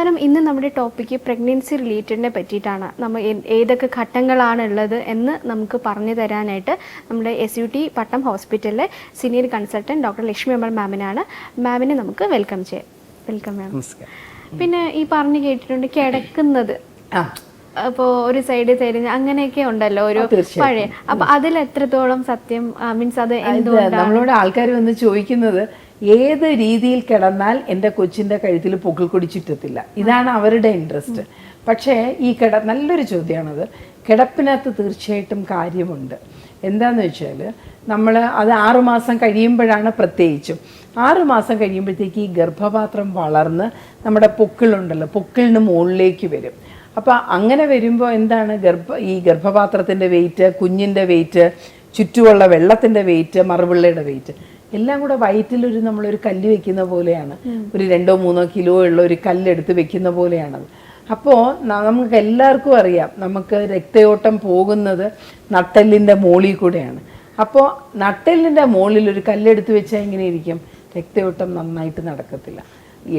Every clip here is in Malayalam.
മാഡം ഇന്ന് നമ്മുടെ ടോപ്പിക്ക് പ്രഗ്നൻസി റിലേറ്റഡിനെ പറ്റിയിട്ടാണ്. നമ്മൾ ഏതൊക്കെ ഘട്ടങ്ങളാണ് ഉള്ളത് എന്ന് നമുക്ക് പറഞ്ഞു തരാനായിട്ട് നമ്മുടെ SUT പട്ടം ഹോസ്പിറ്റലിലെ senior consultant doctor Lakshmi Amar മാമിനാണ്. മാമിനെ നമുക്ക് വെൽക്കം ചെയ്യാം. Welcome ma'am. പിന്നെ ഈ പറഞ്ഞു കേട്ടിട്ടുണ്ട് കിടക്കുന്നത്, അപ്പോൾ ഒരു സൈഡ് തരുന്ന അങ്ങനെയൊക്കെ ഉണ്ടല്ലോ ഒരു പഴയ, അപ്പൊ അതിൽ എത്രത്തോളം സത്യം മീൻസ് അത് എന്തുകൊണ്ടാണ് നമ്മളോട് ആൾക്കാർ വന്ന് ചോദിക്കുന്നത് ഏത് രീതിയിൽ കിടന്നാൽ എൻ്റെ കൊച്ചിൻ്റെ കഴുത്തിൽ പൊക്കിൾക്കൊടി ചുറ്റത്തില്ല, ഇതാണ് അവരുടെ ഇൻട്രസ്റ്റ്. പക്ഷേ ഈ നല്ലൊരു ചോദ്യമാണത്. കിടപ്പിനകത്ത് തീർച്ചയായിട്ടും കാര്യമുണ്ട്. എന്താന്ന് വെച്ചാൽ നമ്മൾ അത് 6 മാസം കഴിയുമ്പോഴാണ്, പ്രത്യേകിച്ചും 6 മാസം കഴിയുമ്പോഴത്തേക്ക് ഈ ഗർഭപാത്രം വളർന്ന് നമ്മുടെ പൊക്കിളുണ്ടല്ലോ, പൊക്കിളിന് മുകളിലേക്ക് വരും. അപ്പോൾ അങ്ങനെ വരുമ്പോൾ എന്താണ്, ഈ ഗർഭപാത്രത്തിൻ്റെ വെയിറ്റ്, കുഞ്ഞിൻ്റെ വെയിറ്റ്, ചുറ്റുമുള്ള വെള്ളത്തിൻ്റെ വെയിറ്റ്, മറുപിള്ളയുടെ വെയിറ്റ് എല്ലാം കൂടെ വയറ്റിലൊരു നമ്മളൊരു കല്ല് വെക്കുന്ന പോലെയാണ്. ഒരു 2-3 കിലോ ഉള്ള ഒരു കല്ലെടുത്ത് വെക്കുന്ന പോലെയാണത്. അപ്പോൾ നമുക്ക് എല്ലാവർക്കും അറിയാം, നമുക്ക് രക്തയോട്ടം പോകുന്നത് നട്ടെല്ലിൻ്റെ മുകളിൽ കൂടെയാണ്. അപ്പോൾ നട്ടെല്ലിൻ്റെ മുകളിൽ ഒരു കല്ലെടുത്ത് വെച്ചാൽ എങ്ങനെ ഇരിക്കും? രക്തയോട്ടം നന്നായിട്ട് നടക്കത്തില്ല.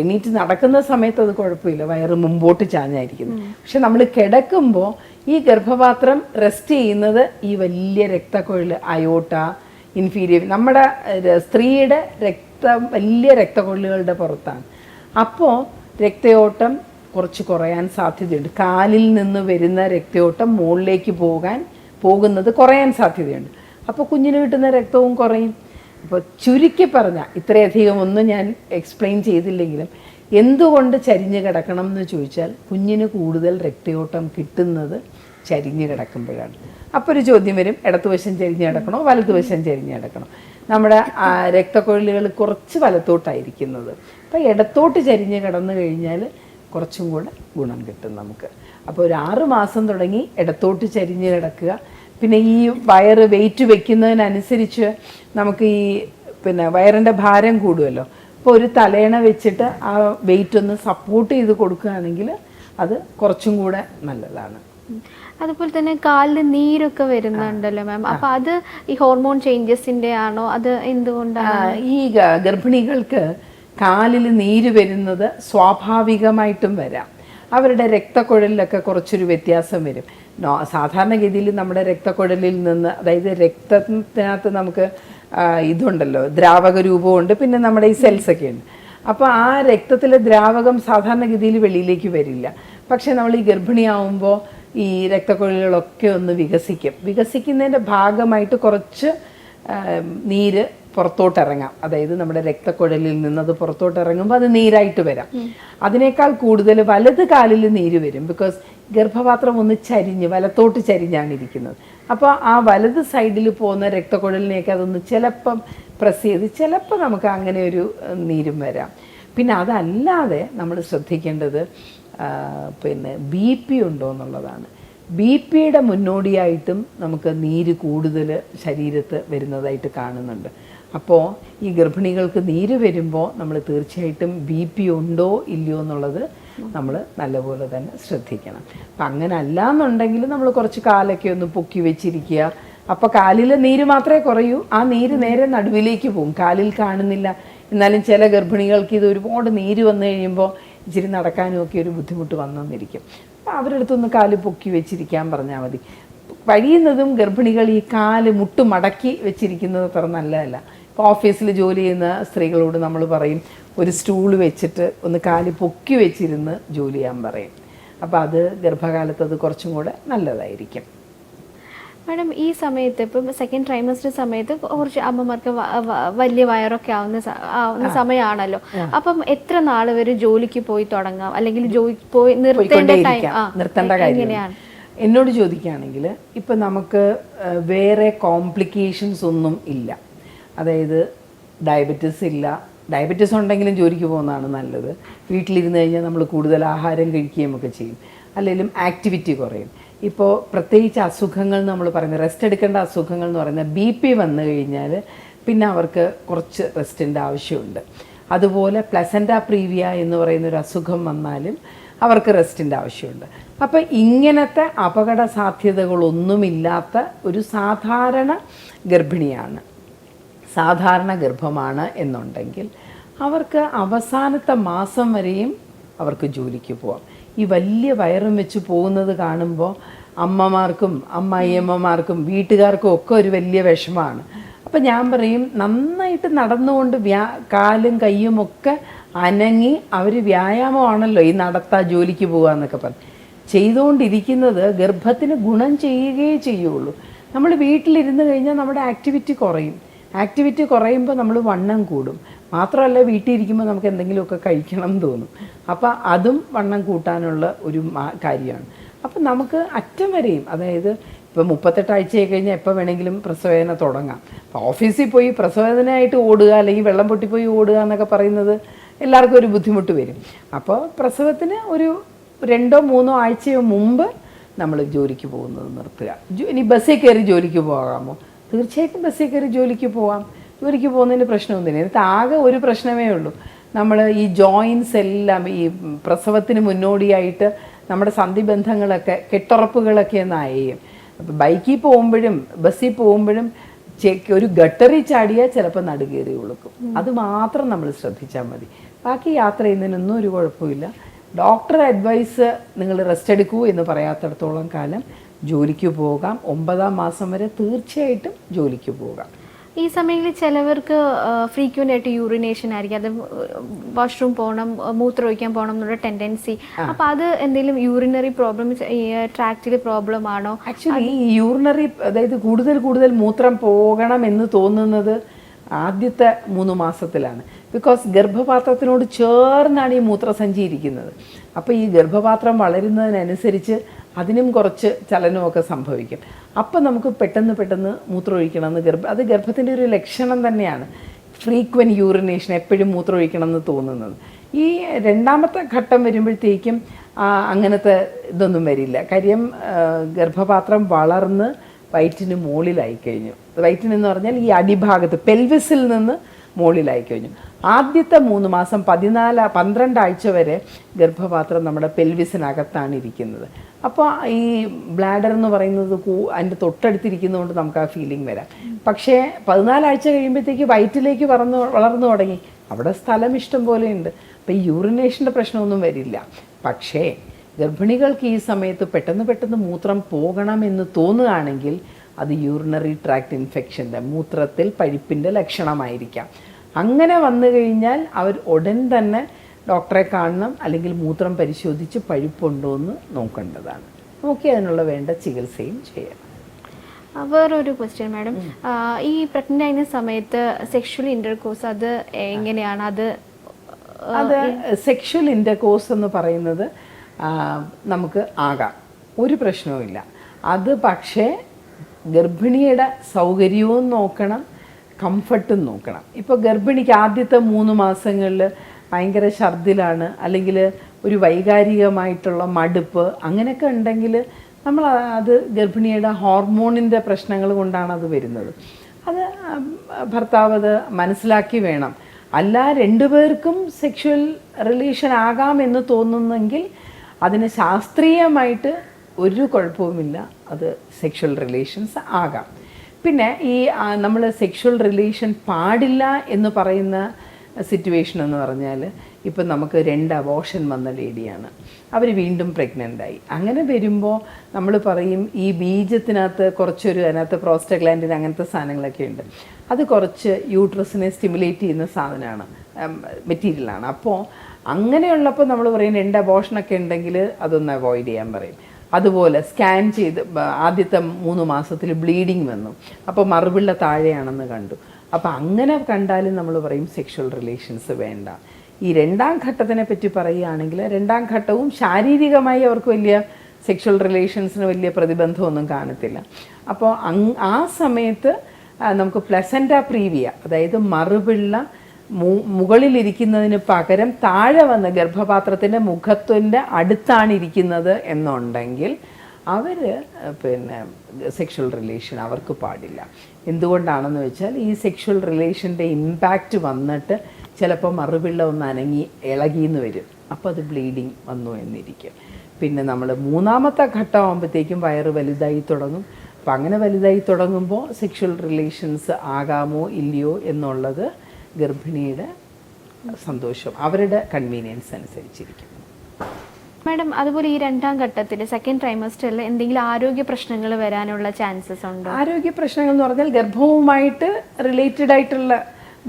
എണീറ്റ് നടക്കുന്ന സമയത്ത് അത് കുഴപ്പമില്ല, വയറ് മുമ്പോട്ട് ചാഞ്ഞായിരിക്കുന്നു. പക്ഷെ നമ്മൾ കിടക്കുമ്പോൾ ഈ ഗർഭപാത്രം റെസ്റ്റ് ചെയ്യുന്നത് ഈ വലിയ രക്തക്കൊഴൽ, അയോട്ട, ഇൻഫീരിയർ, നമ്മുടെ സ്ത്രീയുടെ വലിയ രക്തക്കൊഴലുകളുടെ പുറത്താണ്. അപ്പോൾ രക്തയോട്ടം കുറച്ച് കുറയാൻ സാധ്യതയുണ്ട്. കാലിൽ നിന്ന് വരുന്ന രക്തയോട്ടം മുകളിലേക്ക് പോകുന്നത് കുറയാൻ സാധ്യതയുണ്ട്. അപ്പോൾ കുഞ്ഞിന് കിട്ടുന്ന രക്തവും കുറയും. അപ്പോൾ ചുരുക്കി പറഞ്ഞാൽ, ഇത്രയധികം ഒന്നും ഞാൻ എക്സ്പ്ലെയിൻ ചെയ്തില്ലെങ്കിലും, എന്തുകൊണ്ട് ചരിഞ്ഞ് കിടക്കണം എന്ന് ചോദിച്ചാൽ കുഞ്ഞിന് കൂടുതൽ രക്തയോട്ടം കിട്ടുന്നത് ചരിഞ്ഞ് കിടക്കുമ്പോഴാണ്. അപ്പോൾ ഒരു ചോദ്യം വരും, ഇടത്തുവശം ചരിഞ്ഞ് കിടക്കണോ വലതുവശം ചരിഞ്ഞ് കിടക്കണോ? നമ്മുടെ രക്തക്കൊഴലുകൾ കുറച്ച് വലത്തോട്ടായിരിക്കുന്നത്. അപ്പോൾ ഇടത്തോട്ട് ചരിഞ്ഞ് കിടന്നു കഴിഞ്ഞാൽ കുറച്ചും കൂടെ ഗുണം കിട്ടും നമുക്ക്. അപ്പോൾ ഒരു 6 മാസം തുടങ്ങി ഇടത്തോട്ട് ചരിഞ്ഞ് കിടക്കുക. പിന്നെ ഈ വയറ് വെയിറ്റ് വെക്കുന്നതിനനുസരിച്ച് നമുക്ക് ഈ വയറിൻ്റെ ഭാരം കൂടുമല്ലോ. അപ്പോൾ ഒരു തലയണ വെച്ചിട്ട് ആ വെയിറ്റ് ഒന്ന് സപ്പോർട്ട് ചെയ്ത് കൊടുക്കുകയാണെങ്കിൽ അത് കുറച്ചും കൂടെ നല്ലതാണ്. അതുപോലെ തന്നെ കാലിൽ നീരൊക്കെ വരുന്നുണ്ടല്ലോ മാം, അപ്പൊ അത് ഈ ഹോർമോൺ ചേഞ്ചസിന്റെ ആണോ, അത് എന്തുകൊണ്ടാണ്? ഈ ഗർഭിണികൾക്ക് കാലിൽ നീര് വരുന്നത് സ്വാഭാവികമായിട്ടും വരാം. അവരുടെ രക്തക്കുഴലിലൊക്കെ കുറച്ചൊരു വ്യത്യാസം വരും. സാധാരണഗതിയിൽ നമ്മുടെ രക്തക്കുഴലിൽ നിന്ന്, അതായത് രക്തത്തിനകത്ത് നമുക്ക് ഇതുണ്ടല്ലോ, ദ്രാവക രൂപമുണ്ട്, പിന്നെ നമ്മുടെ ഈ സെൽസൊക്കെ ഉണ്ട്. അപ്പോൾ ആ രക്തത്തിലെ ദ്രാവകം സാധാരണഗതിയിൽ വെളിയിലേക്ക് വരില്ല. പക്ഷേ നമ്മൾ ഈ ഗർഭിണിയാവുമ്പോൾ ഈ രക്തക്കുഴലുകളൊക്കെ ഒന്ന് വികസിക്കുന്നതിൻ്റെ ഭാഗമായിട്ട് കുറച്ച് നീര് പുറത്തോട്ടിറങ്ങാം. അതായത് നമ്മുടെ രക്തക്കുഴലിൽ നിന്നത് പുറത്തോട്ടിറങ്ങുമ്പോൾ അത് നീരായിട്ട് വരാം. അതിനേക്കാൾ കൂടുതൽ വലത് കാലിൽ നീര് വരും. ബിക്കോസ് ഗർഭപാത്രം ഒന്ന് ചരിഞ്ഞ് വലത്തോട്ട് ചരിഞ്ഞാണ് ഇരിക്കുന്നത്. അപ്പോൾ ആ വലത് സൈഡിൽ പോകുന്ന രക്തക്കുഴലിനെയൊക്കെ അതൊന്ന് ചിലപ്പം പ്രസ് ചെയ്ത് ചിലപ്പോൾ നമുക്ക് അങ്ങനെ ഒരു നീരും വരാം. പിന്നെ അതല്ലാതെ നമ്മൾ ശ്രദ്ധിക്കേണ്ടത് BP ഉണ്ടോ എന്നുള്ളതാണ്. BP മുന്നോടിയായിട്ടും നമുക്ക് നീര് കൂടുതൽ ശരീരത്ത് വരുന്നതായിട്ട് കാണുന്നുണ്ട്. അപ്പോൾ ഈ ഗർഭിണികൾക്ക് നീര് വരുമ്പോൾ നമ്മൾ തീർച്ചയായിട്ടും BP ഉണ്ടോ ഇല്ലയോ എന്നുള്ളത് നമ്മൾ നല്ലപോലെ തന്നെ ശ്രദ്ധിക്കണം. അപ്പം അങ്ങനെ അല്ലാന്നുണ്ടെങ്കിൽ നമ്മൾ കുറച്ച് കാലൊക്കെ ഒന്ന് പൊക്കി വെച്ചിരിക്കുക. അപ്പോൾ കാലിൽ നീര് മാത്രമേ കുറയൂ, ആ നീര് നേരെ നടുവിലേക്ക് പോകും, കാലിൽ കാണുന്നില്ല. എന്നാലും ചില ഗർഭിണികൾക്ക് ഇത് ഒരുപാട് നീര് വന്നു കഴിയുമ്പോൾ ഇച്ചിരി നടക്കാനും ഒക്കെ ഒരു ബുദ്ധിമുട്ട് വന്നെന്നിരിക്കും. അപ്പോൾ അവരുടെ അടുത്തൊന്ന് കാല് പൊക്കി വെച്ചിരിക്കാൻ പറഞ്ഞാൽ മതി. കഴിയുന്നതും ഗർഭിണികൾ ഈ കാല് മുട്ട് മടക്കി വെച്ചിരിക്കുന്നത് അത്ര നല്ലതല്ല. ഇപ്പോൾ ഓഫീസിൽ ജോലി ചെയ്യുന്ന സ്ത്രീകളോട് നമ്മൾ പറയും, ഒരു സ്റ്റൂൾ വെച്ചിട്ട് ഒന്ന് കാല് പൊക്കി വെച്ചിരുന്ന് ജോലി ചെയ്യാൻ പറയും. അപ്പോൾ അത് ഗർഭകാലത്ത് അത് കുറച്ചും കൂടെ നല്ലതായിരിക്കും. മാഡം, ഈ സമയത്ത് ഇപ്പം സെക്കൻഡ് ട്രൈമസ്റ്റർ സമയത്ത് കുറച്ച് അമ്മമാർക്ക് വലിയ വയറൊക്കെ ആവുന്ന സമയമാണല്ലോ. അപ്പം എത്ര നാൾ വരെ ജോലിക്ക് പോയി തുടങ്ങാം, അല്ലെങ്കിൽ ജോലിക്ക് പോയി നിർത്തേണ്ട കാര്യം എന്നോട് ചോദിക്കുകയാണെങ്കിൽ, ഇപ്പം നമുക്ക് വേറെ കോംപ്ലിക്കേഷൻസ് ഒന്നും ഇല്ല. അതായത് ഡയബറ്റിസ് ഇല്ല. ഡയബറ്റിസ് ഉണ്ടെങ്കിലും ജോലിക്ക് പോകുന്നതാണ് നല്ലത്. വീട്ടിലിരുന്ന് കഴിഞ്ഞാൽ നമ്മൾ കൂടുതൽ ആഹാരം കഴിക്കുകയും ഒക്കെ ചെയ്യും. അല്ലെങ്കിലും ആക്ടിവിറ്റി കുറയും. ഇപ്പോൾ പ്രത്യേകിച്ച് അസുഖങ്ങൾ നമ്മൾ പറയുന്നത്, റെസ്റ്റ് എടുക്കേണ്ട അസുഖങ്ങൾ എന്ന് പറയുന്നത് BP വന്നു കഴിഞ്ഞാൽ പിന്നെ അവർക്ക് കുറച്ച് റെസ്റ്റിൻ്റെ ആവശ്യമുണ്ട്. അതുപോലെ പ്ലസൻറ്റ പ്രീവിയ എന്ന് പറയുന്നൊരു അസുഖം വന്നാലും അവർക്ക് റെസ്റ്റിൻ്റെ ആവശ്യമുണ്ട്. അപ്പോൾ ഇങ്ങനത്തെ അപകട സാധ്യതകളൊന്നുമില്ലാത്ത ഒരു സാധാരണ ഗർഭിണിയാണ്, സാധാരണ ഗർഭമാണ് എന്നുണ്ടെങ്കിൽ അവർക്ക് അവസാനത്തെ മാസം വരെയും അവർക്ക് ജോലിക്ക് പോവാം. ഈ വലിയ വയറും വെച്ച് പോകുന്നത് കാണുമ്പോൾ അമ്മമാർക്കും അമ്മായിയമ്മമാർക്കും വീട്ടുകാർക്കും ഒക്കെ ഒരു വലിയ വിഷമമാണ്. അപ്പം ഞാൻ പറയും, നന്നായിട്ട് നടന്നുകൊണ്ട് കാലും കയ്യും ഒക്കെ അനങ്ങി അവർ വ്യായാമമാണല്ലോ ഈ ജോലിക്ക് പോകുക എന്നൊക്കെ പറഞ്ഞ് ചെയ്തുകൊണ്ടിരിക്കുന്നത്, ഗർഭത്തിന് ഗുണം ചെയ്യുകയേ ചെയ്യുള്ളൂ. നമ്മൾ വീട്ടിലിരുന്ന് കഴിഞ്ഞാൽ നമ്മുടെ ആക്ടിവിറ്റി കുറയും. ആക്ടിവിറ്റി കുറയുമ്പോൾ നമ്മൾ വണ്ണം കൂടും. മാത്രമല്ല വീട്ടിൽ ഇരിക്കുമ്പോൾ നമുക്ക് എന്തെങ്കിലുമൊക്കെ കഴിക്കണം എന്ന് തോന്നും. അപ്പോൾ അതും വണ്ണം കൂട്ടാനുള്ള ഒരു കാര്യമാണ്. അപ്പം നമുക്ക് അറ്റം വരെയും, അതായത് ഇപ്പോൾ 38 ആഴ്ചയായി കഴിഞ്ഞാൽ എപ്പോൾ വേണമെങ്കിലും പ്രസവവേദന തുടങ്ങാം. അപ്പോൾ ഓഫീസിൽ പോയി പ്രസവവേദനയായിട്ട് ഓടുക അല്ലെങ്കിൽ വെള്ളം പൊട്ടിപ്പോയി ഓടുക എന്നൊക്കെ പറയുന്നത് എല്ലാവർക്കും ഒരു ബുദ്ധിമുട്ട് വരും. അപ്പോൾ പ്രസവത്തിന് ഒരു 2-3 ആഴ്ചയോ മുമ്പ് നമ്മൾ ജോലിക്ക് പോകുന്നത് നിർത്തുക. ഇനി ബസ്സിൽ കയറി ജോലിക്ക് പോകാമോ? തീർച്ചയായിട്ടും ബസ്സിൽ കയറി ജോലിക്ക് പോകാം. ജോലിക്ക് പോകുന്നതിന് പ്രശ്നമൊന്നുമില്ല. എന്നിട്ട് ആകെ ഒരു പ്രശ്നമേ ഉള്ളൂ, നമ്മൾ ഈ ജോയിൻസ് എല്ലാം ഈ പ്രസവത്തിന് മുന്നോടിയായിട്ട് നമ്മുടെ സന്ധിബന്ധങ്ങളൊക്കെ കെട്ടുറപ്പുകളൊക്കെ ഒന്ന് അയയും. ബൈക്കിൽ പോകുമ്പോഴും ബസ്സിൽ പോകുമ്പോഴും ഒരു ഗട്ടറിൽ ചാടിയാൽ ചിലപ്പോൾ നടുകേറി ഉളുക്കും. അത് മാത്രം നമ്മൾ ശ്രദ്ധിച്ചാൽ മതി. ബാക്കി യാത്ര ചെയ്യുന്നതിനൊന്നും ഒരു കുഴപ്പമില്ല. ഡോക്ടർ അഡ്വൈസ് നിങ്ങൾ റെസ്റ്റ് എടുക്കൂ എന്ന് പറയാത്തിടത്തോളം കാലം ജോലിക്ക് പോകാം. 9ാം മാസം വരെ തീർച്ചയായിട്ടും ജോലിക്ക് പോകാം. ഈ സമയങ്ങളിൽ ചിലവർക്ക് ഫ്രീക്വൻ്റ് ആയിട്ട് യൂറിനേഷൻ ആയിരിക്കും, അത് വാഷ്റൂം പോകണം, മൂത്രമൊഴിക്കാൻ പോകണം എന്നുള്ള ടെൻഡൻസി. അപ്പം അത് എന്തെങ്കിലും യൂറിനറി പ്രോബ്ലം, ട്രാക്റ്റിൽ പ്രോബ്ലം ആണോ? ആക്ച്വലി ഈ യൂറിനറി, അതായത് കൂടുതൽ മൂത്രം പോകണം എന്ന് തോന്നുന്നത് ആദ്യത്തെ 3 മാസത്തിലാണ്. ബിക്കോസ് ഗർഭപാത്രത്തിനോട് ചേർന്നാണ് ഈ മൂത്രസഞ്ചി ഇരിക്കുന്നത്. അപ്പോൾ ഈ ഗർഭപാത്രം വളരുന്നതിനനുസരിച്ച് അതിനും കുറച്ച് ചലനമൊക്കെ സംഭവിക്കും. അപ്പം നമുക്ക് പെട്ടെന്ന് മൂത്രമൊഴിക്കണമെന്ന് അത് ഗർഭത്തിൻ്റെ ഒരു ലക്ഷണം തന്നെയാണ്. ഫ്രീക്വൻറ്റ് യൂറിനേഷൻ, എപ്പോഴും മൂത്രമൊഴിക്കണമെന്ന് തോന്നുന്നത്. ഈ 2ാമത്തെ ഘട്ടം വരുമ്പോഴത്തേക്കും അങ്ങനത്തെ ഇതൊന്നും വരില്ല. കാര്യം ഗർഭപാത്രം വളർന്ന് വയറ്റിന് മുകളിലായി കഴിഞ്ഞു. വയറ്റിനെന്ന് പറഞ്ഞാൽ ഈ അടിഭാഗത്ത് പെൽവിസിൽ നിന്ന് മുകളിലായി കഴിഞ്ഞു. ആദ്യത്തെ 3 മാസം 12 ആഴ്ച വരെ ഗർഭപാത്രം നമ്മുടെ പെൽവിസിനകത്താണ് ഇരിക്കുന്നത്. അപ്പോൾ ഈ ബ്ലാഡർ എന്ന് പറയുന്നത് അതിൻ്റെ തൊട്ടടുത്തിരിക്കുന്നതുകൊണ്ട് നമുക്ക് ആ ഫീലിംഗ് വരാം. പക്ഷേ 14 ആഴ്ച കഴിയുമ്പോഴത്തേക്ക് വയറ്റിലേക്ക് വളർന്നു തുടങ്ങി. അവിടെ സ്ഥലം ഇഷ്ടം പോലെയുണ്ട്. അപ്പോൾ ഈ യൂറിനേഷൻ്റെ പ്രശ്നമൊന്നും വരില്ല. പക്ഷേ ഗർഭിണികൾക്ക് ഈ സമയത്ത് പെട്ടെന്ന് മൂത്രം പോകണമെന്ന് തോന്നുകയാണെങ്കിൽ അത് യൂറിനറി ട്രാക്ട് ഇൻഫെക്ഷൻ്റെ, മൂത്രത്തിൽ പഴുപ്പിൻ്റെ ലക്ഷണമായിരിക്കാം. അങ്ങനെ വന്നു കഴിഞ്ഞാൽ അവർ ഉടൻ തന്നെ ഡോക്ടറെ കാണണം, അല്ലെങ്കിൽ മൂത്രം പരിശോധിച്ച് പഴുപ്പുണ്ടോ എന്ന് നോക്കേണ്ടതാണ്. നോക്കി അതിനുള്ള വേണ്ട ചികിത്സയും ചെയ്യണം. വേറൊരു ക്വസ്റ്റ്യൻ മാഡം, ഈ പ്രഗ്നൻ്റ് ആയിരുന്ന സമയത്ത് സെക്ഷൽ ഇൻ്റർകോഴ്സ് അത് എങ്ങനെയാണ്? അത് സെക്ഷൽ ഇൻ്റർകോഴ്സ് എന്ന് പറയുന്നത് നമുക്ക് ആകാം, ഒരു പ്രശ്നവുമില്ല. അത് പക്ഷേ ഗർഭിണിയുടെ സൗകര്യവും നോക്കണം, കംഫർട്ടും നോക്കണം. ഇപ്പോൾ ഗർഭിണിക്ക് ആദ്യത്തെ 3 മാസങ്ങളിൽ ഭയങ്കര ഛർദിലാണ്, അല്ലെങ്കിൽ ഒരു വൈകാരികമായിട്ടുള്ള മടുപ്പ് അങ്ങനെയൊക്കെ ഉണ്ടെങ്കിൽ നമ്മൾ അത് ഗർഭിണിയുടെ ഹോർമോണിൻ്റെ പ്രശ്നങ്ങൾ കൊണ്ടാണ് അത് വരുന്നത്. അത് ഭർത്താവ് അത് മനസ്സിലാക്കി വേണം. അല്ല 2 പേർക്കും സെക്ഷുവൽ റിലേഷൻ ആകാമെന്ന് തോന്നുന്നെങ്കിൽ അതിന് ശാസ്ത്രീയമായിട്ട് ഒരു കുഴപ്പവുമില്ല, അത് സെക്ഷുവൽ റിലേഷൻസ് ആകാം. പിന്നെ ഈ നമ്മൾ സെക്ഷുവൽ റിലേഷൻ പാടില്ല എന്ന് പറയുന്ന സിറ്റുവേഷൻ എന്ന് പറഞ്ഞാൽ, ഇപ്പം നമുക്ക് 2 അബോർഷൻ വന്ന ലേഡിയാണ്, അവർ വീണ്ടും പ്രഗ്നൻ്റായി. അങ്ങനെ വരുമ്പോൾ നമ്മൾ പറയും ഈ ബീജത്തിനകത്ത് അതിനകത്ത് പ്രോസ്റ്റഗ്ലാൻഡിൻ അങ്ങനത്തെ സാധനങ്ങളൊക്കെ ഉണ്ട്. അത് കുറച്ച് യൂട്രസിനെ സ്റ്റിമുലേറ്റ് ചെയ്യുന്ന സാധനമാണ്, മെറ്റീരിയലാണ്. അപ്പോൾ അങ്ങനെയുള്ളപ്പോൾ നമ്മൾ പറയും 2 അബോർഷനൊക്കെ ഉണ്ടെങ്കിൽ അതൊന്ന് അവോയ്ഡ് ചെയ്യാൻ പറയും. അതുപോലെ സ്കാൻ ചെയ്ത് ആദ്യത്തെ 3 മാസത്തിൽ ബ്ലീഡിങ് വന്നു, അപ്പോൾ മറുപിള്ള താഴെയാണെന്ന് കണ്ടു. അപ്പോൾ അങ്ങനെ കണ്ടാലും നമ്മൾ പറയും സെക്ഷുവൽ റിലേഷൻസ് വേണ്ട. ഈ 2ാം ഘട്ടത്തിനെ പറ്റി പറയുകയാണെങ്കിൽ 2ാം ഘട്ടവും ശാരീരികമായി അവർക്ക് വലിയ സെക്ഷുവൽ റിലേഷൻസിന് വലിയ പ്രതിബന്ധമൊന്നും കാണത്തില്ല. അപ്പോൾ ആ സമയത്ത് നമുക്ക് പ്ലസൻറ്റ പ്രീവിയ, അതായത് മറുപിള്ള മുകളിലിരിക്കുന്നതിന് പകരം താഴെ വന്ന് ഗർഭപാത്രത്തിൻ്റെ മുഖത്തിൻ്റെ അടുത്താണ് ഇരിക്കുന്നത് എന്നുണ്ടെങ്കിൽ അവർ സെക്ഷുവൽ റിലേഷൻ അവർക്ക് പാടില്ല. എന്തുകൊണ്ടാണെന്ന് വെച്ചാൽ ഈ സെക്ഷുവൽ റിലേഷൻ്റെ ഇമ്പാക്റ്റ് വന്നിട്ട് ചിലപ്പോൾ മറുപിള്ള ഒന്ന് അനങ്ങി ഇളകിയെന്ന് വരും, അപ്പോൾ അത് ബ്ലീഡിങ് വന്നു എന്നിരിക്കും. പിന്നെ നമ്മൾ 3ാമത്തെ ഘട്ടമാകുമ്പോഴത്തേക്കും വയറ് വലുതായി തുടങ്ങും. അപ്പം അങ്ങനെ വലുതായി തുടങ്ങുമ്പോൾ സെക്ഷുവൽ റിലേഷൻസ് ആകാമോ ഇല്ലയോ എന്നുള്ളത് ഗർഭിണിയുടെ സന്തോഷം, അവരുടെ കൺവീനിയൻസ് അനുസരിച്ചിരിക്കും. മാഡം അതുപോലെ ഈ രണ്ടാം ഘട്ടത്തിൽ സെക്കൻഡ് ട്രൈമസ്റ്ററിൽ എന്തെങ്കിലും ആരോഗ്യ പ്രശ്നങ്ങൾ വരാനുള്ള ചാൻസസ് ഉണ്ടോ? ആരോഗ്യ പ്രശ്നങ്ങൾ എന്ന് പറഞ്ഞാൽ ഗർഭവുമായിട്ട് റിലേറ്റഡ് ആയിട്ടുള്ള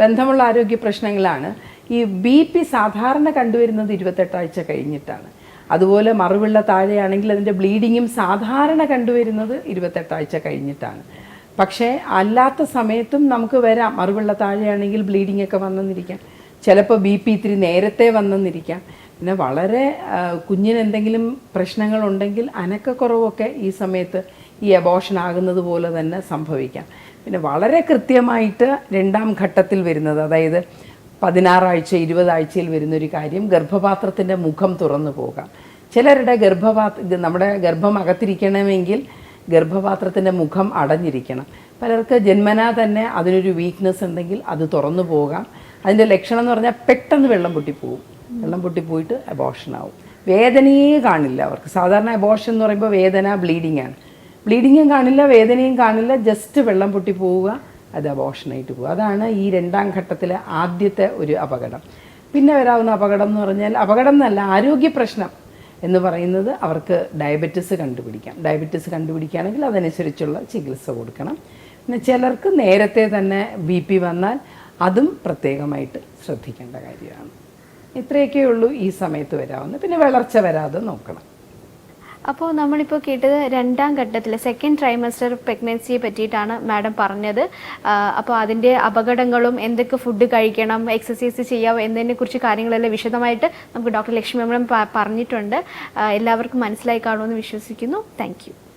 ബന്ധമുള്ള ആരോഗ്യ പ്രശ്നങ്ങളാണ്. ഈ BP സാധാരണ കണ്ടുവരുന്നത് 28 ആഴ്ച കഴിഞ്ഞിട്ടാണ്. അതുപോലെ മറുപിള്ള താഴെയാണെങ്കിൽ അതിൻ്റെ ബ്ലീഡിങ്ങും സാധാരണ കണ്ടുവരുന്നത് 28 ആഴ്ച കഴിഞ്ഞിട്ടാണ്. പക്ഷേ അല്ലാത്ത സമയത്തും നമുക്ക് വരാം. മറുപിള്ള താഴെയാണെങ്കിൽ ബ്ലീഡിംഗ് ഒക്കെ വന്നെന്നിരിക്കാം, ചിലപ്പോൾ BP ഇത്തിരി നേരത്തെ വന്നെന്നിരിക്കാം. പിന്നെ വളരെ കുഞ്ഞിന് എന്തെങ്കിലും പ്രശ്നങ്ങളുണ്ടെങ്കിൽ അനക്കക്കുറവൊക്കെ ഈ സമയത്ത് ഈ അബോർഷൻ ആകുന്നത് പോലെ തന്നെ സംഭവിക്കാം. പിന്നെ വളരെ കൃത്യമായിട്ട് രണ്ടാം ഘട്ടത്തിൽ വരുന്നത്, അതായത് 16 ആഴ്ച 20 ആഴ്ചയിൽ വരുന്നൊരു കാര്യം ഗർഭപാത്രത്തിൻ്റെ മുഖം തുറന്നു പോകാം. ചിലരുടെ നമ്മുടെ ഗർഭം അകത്തിരിക്കണമെങ്കിൽ ഗർഭപാത്രത്തിൻ്റെ മുഖം അടഞ്ഞിരിക്കണം. പലർക്ക് ജന്മനാ തന്നെ അതിനൊരു വീക്ക്നെസ് ഉണ്ടെങ്കിൽ അത് തുറന്നു പോകാം. അതിൻ്റെ ലക്ഷണം എന്ന് പറഞ്ഞാൽ പെട്ടെന്ന് വെള്ളം പൊട്ടിപ്പോവും. വെള്ളം പൊട്ടിപ്പോയിട്ട് അബോർഷൻ ആവും. വേദനയേ കാണില്ല അവർക്ക്. സാധാരണ അബോർഷൻ എന്ന് പറയുമ്പോൾ വേദന, ബ്ലീഡിംഗ് ആണ്. ബ്ലീഡിങ്ങും കാണില്ല, വേദനയും കാണില്ല, ജസ്റ്റ് വെള്ളം പൊട്ടിപ്പോവുക, അത് അബോർഷനായിട്ട് പോകുക. അതാണ് ഈ രണ്ടാം ഘട്ടത്തിലെ ആദ്യത്തെ ഒരു അപകടം. പിന്നെ വരാവുന്ന അപകടം എന്ന് പറഞ്ഞാൽ, അപകടം എന്നല്ല, ആരോഗ്യ പ്രശ്നം എന്ന് പറയുന്നത് അവർക്ക് ഡയബറ്റിസ് കണ്ടുപിടിക്കാം. ഡയബറ്റിസ് കണ്ടുപിടിക്കുകയാണെങ്കിൽ അതനുസരിച്ചുള്ള ചികിത്സ കൊടുക്കണം. പിന്നെ ചിലർക്ക് നേരത്തെ തന്നെ BP വന്നാൽ അതും പ്രത്യേകമായിട്ട് ശ്രദ്ധിക്കേണ്ട കാര്യമാണ്. ഇത്രയൊക്കെ ഉള്ളൂ ഈ സമയത്ത് വരാവുന്നത്. പിന്നെ വളർച്ച വരാതെ നോക്കണം. അപ്പോൾ നമ്മളിപ്പോൾ കേട്ടത് രണ്ടാം ഘട്ടത്തിൽ സെക്കൻഡ് ട്രൈമസ്റ്റർ പ്രഗ്നൻസിയെ പറ്റിയിട്ടാണ് മാഡം പറഞ്ഞത്. അപ്പോൾ അതിൻ്റെ അപകടങ്ങളും എന്തൊക്കെ ഫുഡ് കഴിക്കണം, എക്സസൈസ് ചെയ്യാവോ എന്നതിനെക്കുറിച്ച് കാര്യങ്ങളെല്ലാം വിശദമായിട്ട് നമുക്ക് ഡോക്ടർ ലക്ഷ്മി മാഡം പറഞ്ഞിട്ടുണ്ട്. എല്ലാവർക്കും മനസ്സിലായി കാണുമെന്ന് വിശ്വസിക്കുന്നു. Thank you.